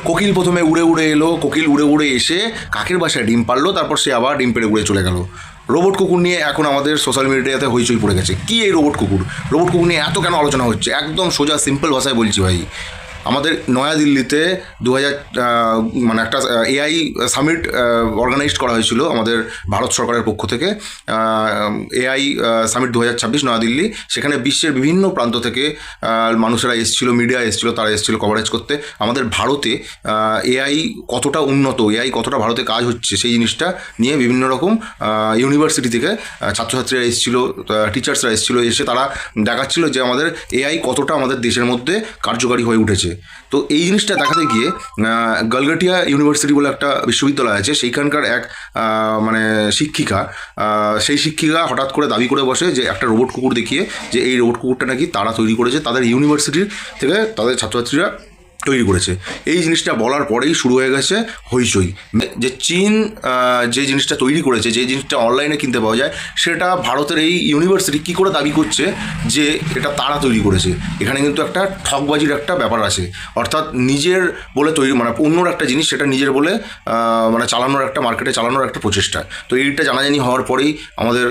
কোকিল প্রথমে উড়ে উড়ে এলো, কোকিল উড়ে উড়ে এসে কাকের বাসায় ডিম পারলো, তারপর সে আবার ডিম পেড়ে উড়ে চলে গেল। রোবট কুকুর নিয়ে এখন আমাদের সোশ্যাল মিডিয়াতে হইচই পড়ে গেছে। কি এই রোবট কুকুর নিয়ে এত কেন আলোচনা হচ্ছে? একদম সোজা সিম্পল ভাষায় বলছি ভাই, আমাদের নয়াদিল্লিতে 2000 মানে একটা এআই সামিট অর্গানাইজড করা হয়েছিল আমাদের ভারত সরকারের পক্ষ থেকে। AI summit 2026 New Delhi. সেখানে বিশ্বের বিভিন্ন প্রান্ত থেকে মানুষেরা এসেছিলো, মিডিয়া এসেছিলো, তারা এসেছিলো কভারেজ করতে আমাদের ভারতে এআই কতটা উন্নত, এআই কতটা ভারতে কাজ হচ্ছে সেই জিনিসটা নিয়ে। বিভিন্ন রকম ইউনিভার্সিটি থেকে ছাত্রছাত্রীরা এসেছিলো, টিচার্সরা এসেছিলো, এসে তারা দেখাচ্ছিল যে আমাদের এআই কতটা আমাদের দেশের মধ্যে কার্যকারী হয়ে উঠেছে। তো এই জিনিসটা দেখাতে গিয়ে গালগাটিয়া ইউনিভার্সিটি বলে একটা বিশ্ববিদ্যালয় আছে, সেইখানকার এক মানে শিক্ষিকা, সেই শিক্ষিকা হঠাৎ করে দাবি করে বসে যে একটা রোবট কুকুর দেখিয়ে, যে এই রোবট কুকুরটা নাকি তারা তৈরি করেছে, তাদের ইউনিভার্সিটির থেকে তাদের ছাত্রছাত্রীরা তৈরি করেছে। এই জিনিসটা বলার পরেই শুরু হয়ে গেছে হইচই, যে চীন যে জিনিসটা তৈরি করেছে, যে জিনিসটা অনলাইনে কিনতে পাওয়া যায়, সেটা ভারতের এই ইউনিভার্সিটি কী করে দাবি করছে যে এটা তারা তৈরি করেছে। এখানে কিন্তু একটা ঠকবাজির একটা ব্যাপার আছে, অর্থাৎ নিজের বলে তৈরি, মানে অন্যর একটা জিনিস সেটা নিজের বলে মানে চালানোর একটা, মার্কেটে চালানোর একটা প্রচেষ্টা। তো এইটা জানাজানি হওয়ার পরেই আমাদের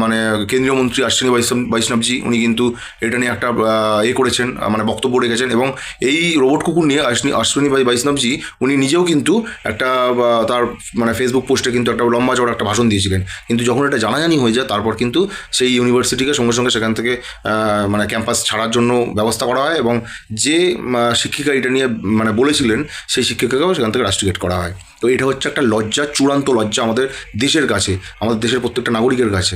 মানে কেন্দ্রীয় মন্ত্রী অশ্বিনী বৈষ্ণবজি উনি কিন্তু এটা নিয়ে একটা করেছেন, মানে বক্তব্য রেখেছেন। এবং এই রোবট কুকুর নিয়ে অশ্বিনী বৈষ্ণবজি উনি নিজেও কিন্তু একটা তার মানে ফেসবুক পোস্টে কিন্তু একটা লম্বা চড়া একটা ভাষণ দিয়েছিলেন। কিন্তু যখন এটা জানাজানি হয়ে যায়, তারপর কিন্তু সেই ইউনিভার্সিটিকে সঙ্গে সঙ্গে সেখান থেকে মানে ক্যাম্পাস ছাড়ার জন্য ব্যবস্থা করা হয়, এবং যে শিক্ষিকা এটা নিয়ে মানে বলেছিলেন সেই শিক্ষিকাকেও সেখান থেকে রাস্টিকেট করা হয়। তো এটা হচ্ছে একটা লজ্জা, চূড়ান্ত লজ্জা আমাদের দেশের কাছে, আমাদের দেশের প্রত্যেকটা নাগরিকের কাছে।